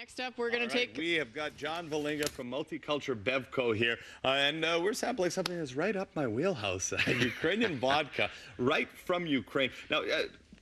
Next up, we're going to take... We have got John Vellinga from Multicultural Bevco here, and we're sampling something that's right up my wheelhouse, Ukrainian vodka, right from Ukraine. Now,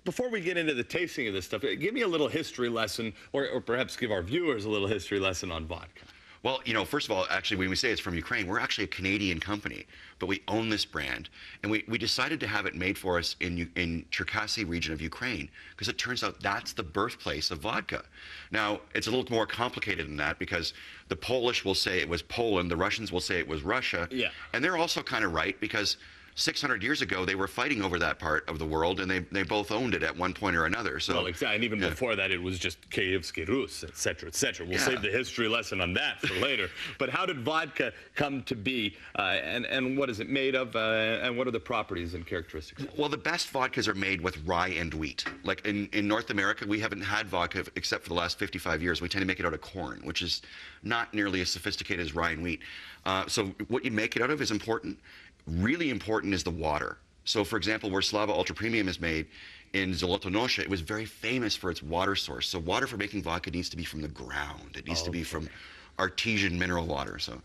before we get into the tasting of this stuff, give me a little history lesson, or perhaps give our viewers a little history lesson on vodka. Well, you know, first of all, actually, when we say it's from Ukraine, we're actually a Canadian company, but we own this brand. And we decided to have it made for us in Cherkasy region of Ukraine, because it turns out that's the birthplace of vodka. Now, it's a little more complicated than that, because the Polish will say it was Poland, the Russians will say it was Russia. Yeah. And they're also kind of right, because 600 years ago, they were fighting over that part of the world, and they both owned it at one point or another. So, well, exactly. And even before that, it was just Kievsky Rus, et cetera, et cetera. We'll save the history lesson on that for later. But how did vodka come to be, and what is it made of, and what are the properties and characteristics? Well, the best vodkas are made with rye and wheat. Like in North America, we haven't had vodka except for the last 55 years. We tend to make it out of corn, which is not nearly as sophisticated as rye and wheat. So what you make it out of is important. Really important is the water. So, for example, where Slava Ultra Premium is made in Zolotonosha, it was very famous for its water source. So water for making vodka needs to be from the ground. It needs to be from artesian mineral water. So.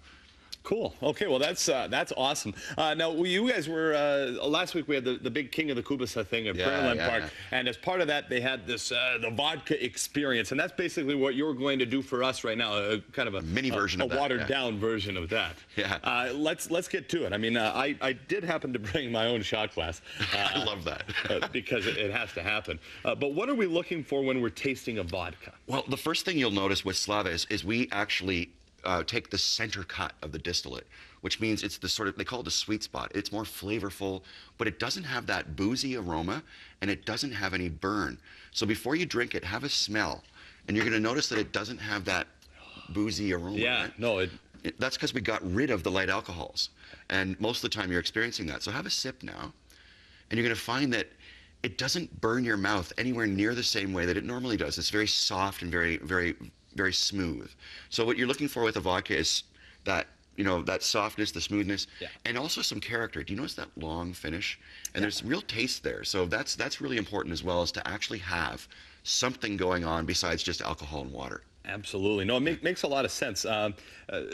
Cool. Okay, well, that's awesome. Now, you guys were, last week we had the big King of the Kubasa thing at Pearland Park, and as part of that, they had this, the vodka experience, and that's basically what you're going to do for us right now, kind of a mini version of that. A watered-down version of that. Yeah. Let's get to it. I mean, I did happen to bring my own shot glass. I love that. Because it has to happen. But what are we looking for when we're tasting a vodka? Well, the first thing you'll notice with Slava is we actually take the center cut of the distillate, which means it's the sort of, they call it the sweet spot. It's more flavorful, but it doesn't have that boozy aroma, and it doesn't have any burn. So before you drink it, have a smell, and you're going to notice that it doesn't have that boozy aroma. Yeah, right? no, that's because we got rid of the light alcohols, and most of the time you're experiencing that. So have a sip now, and you're going to find that it doesn't burn your mouth anywhere near the same way that it normally does. It's very soft and very smooth. So what you're looking for with a vodka is that, you know, that softness, the smoothness, and also some character. Do you notice that long finish? And there's real taste there. So that's really important, as well as to actually have something going on besides just alcohol and water. Absolutely. No, it makes a lot of sense.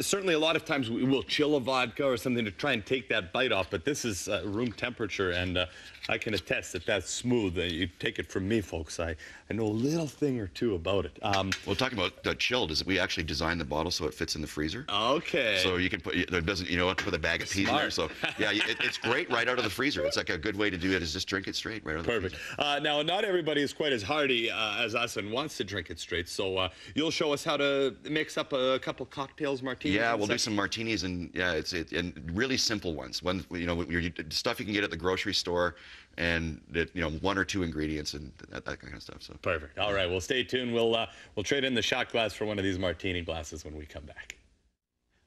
Certainly a lot of times we will chill a vodka or something to try and take that bite off, but this is room temperature, and I can attest that that's smooth. You take it from me, folks. I know a little thing or two about it. Well, talking about the chilled, is we actually designed the bottle so it fits in the freezer. Okay. So you can put, there doesn't, you know, put a bag of peas in there. So yeah, it's great right out of the freezer. It's like a good way to do it, is just drink it straight right out of the freezer. Perfect. Now, not everybody is quite as hardy as us and wants to drink it straight. So you'll show us how to mix up a couple cocktails, martinis. Yeah, we'll do some martinis, and and really simple ones. One, you know, stuff you can get at the grocery store, and that, you know, 1 or 2 ingredients and that kind of stuff. So perfect. All right, well, stay tuned. We'll trade in the shot glass for one of these martini glasses when we come back.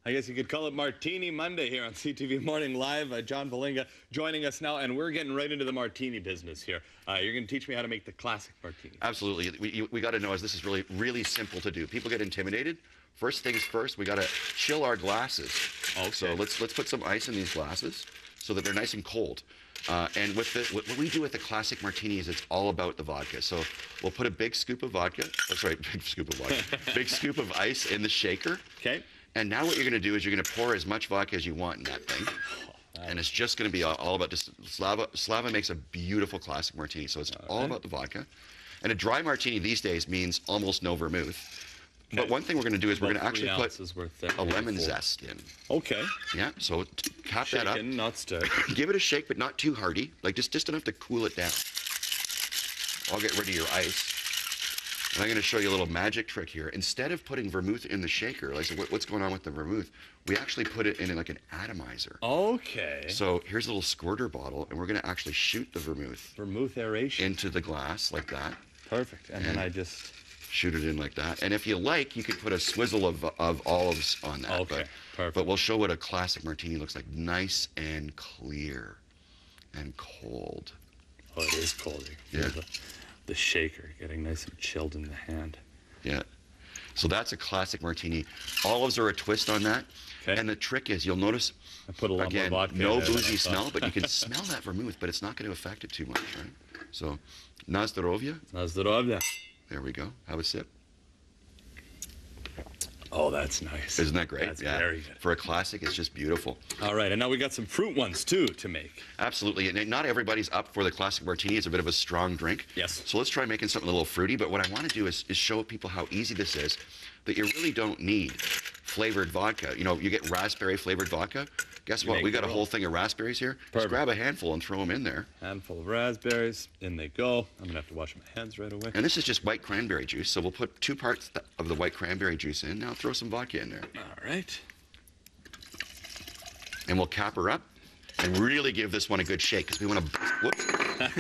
I guess you could call it Martini Monday here on CTV Morning Live. John Vellinga joining us now, and we're getting right into the martini business here. You're going to teach me how to make the classic martini. Absolutely. We got to know, as this is really simple to do. People get intimidated. First things first, we got to chill our glasses. Okay. So let's put some ice in these glasses so that they're nice and cold. And what we do with the classic martini is it's all about the vodka. So we'll put a big scoop of vodka. Oh, sorry, big scoop of vodka. Big scoop of ice in the shaker. Okay. And now what you're going to do is you're going to pour as much vodka as you want in that thing. And it's just going to be all about just Slava makes a beautiful classic martini. So it's all about the vodka. And a dry martini these days means almost no vermouth. Okay. But one thing we're going to do is we're going to actually put a lemon zest in. Okay. Yeah, so cap that up. Not stir. Give it a shake, but not too hearty. Like just enough to cool it down. I'll get rid of your ice. And I'm going to show you a little magic trick here. Instead of putting vermouth in the shaker, like, so what's going on with the vermouth, we actually put it in like an atomizer. Okay. So here's a little squirter bottle, and we're going to actually shoot the vermouth. Vermouth aeration. Into the glass like that. Perfect. And then I just shoot it in like that. And if you like, you could put a swizzle of olives on that. Okay. Perfect. But we'll show what a classic martini looks like. Nice and clear and cold. Oh, it is cold. Yeah. The shaker getting nice and chilled in the hand. Yeah. So that's a classic martini. Olives are a twist on that. Okay. And the trick is, you'll notice, I put a lot more vodka no boozy smell, but you can smell that vermouth, but it's not going to affect it too much, right? So, na zdrowie. Na zdrowie. There we go. Have a sip. Oh, that's nice. Isn't that great? That's very good. For a classic, it's just beautiful. All right, and now we got some fruit ones too to make. Absolutely, and not everybody's up for the classic martini. It's a bit of a strong drink. Yes. So let's try making something a little fruity, but what I want to do is show people how easy this is, that you really don't need flavored vodka. You know, you get raspberry flavored vodka. Guess what? We got a whole thing of raspberries here. Perfect. Just grab a handful and throw them in there. Handful of raspberries, in they go. I'm gonna have to wash my hands right away. And this is just white cranberry juice, so we'll put 2 parts of the white cranberry juice in. Now throw some vodka in there. All right. And we'll cap her up and really give this one a good shake, because we want to,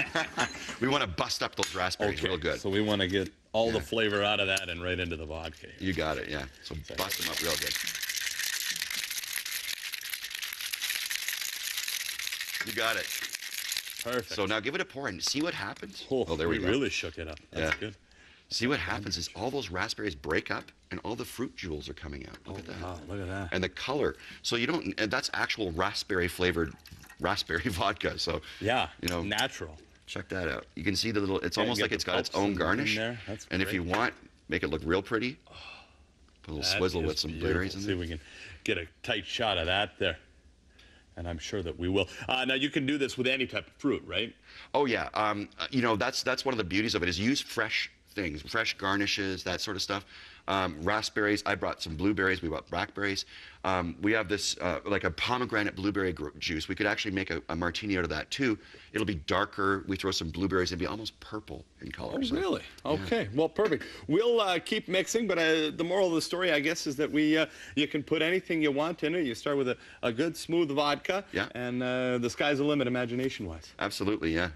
we want to bust up those raspberries real good. So we want to get all the flavor out of that and right into the vodka. You got it, yeah. So bust them up real good. You got it. Perfect. So now give it a pour and see what happens. Oh, there we go. really shook it up. That's good. See what happens is all those raspberries break up and all the fruit jewels are coming out. Look at that. Wow, look at that. And the color. So you don't, and that's actual raspberry flavored raspberry vodka. So, yeah, you know, natural. Check that out. You can see the little, it's almost like it's got its own garnish. That's and great. if you want, make it look real pretty. Put a little swizzle with some blueberries in there. See if we can get a tight shot of that there. And I'm sure that we will. Now, you can do this with any type of fruit, right? Oh, yeah. You know, that's one of the beauties of it, is use fresh things, fresh garnishes, that sort of stuff. Raspberries, I brought some blueberries, we brought blackberries. We have this, like a pomegranate blueberry juice. We could actually make a martini out of that too. It'll be darker. We throw some blueberries, it'll be almost purple in color. Oh, really? Okay, well, perfect. We'll keep mixing, but the moral of the story, I guess, is that you can put anything you want in it. You start with a good, smooth vodka, and the sky's the limit imagination-wise. Absolutely, yeah.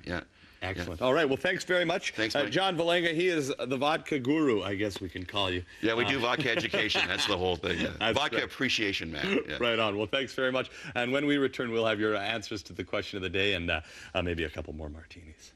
Excellent. All right. Well, thanks very much. Thanks, Mike. John Vellinga, he is the vodka guru, I guess we can call you. Yeah, we do vodka education. That's the whole thing. Yeah. Vodka appreciation, man. Yeah. Right on. Well, thanks very much. And when we return, we'll have your answers to the question of the day and maybe a couple more martinis.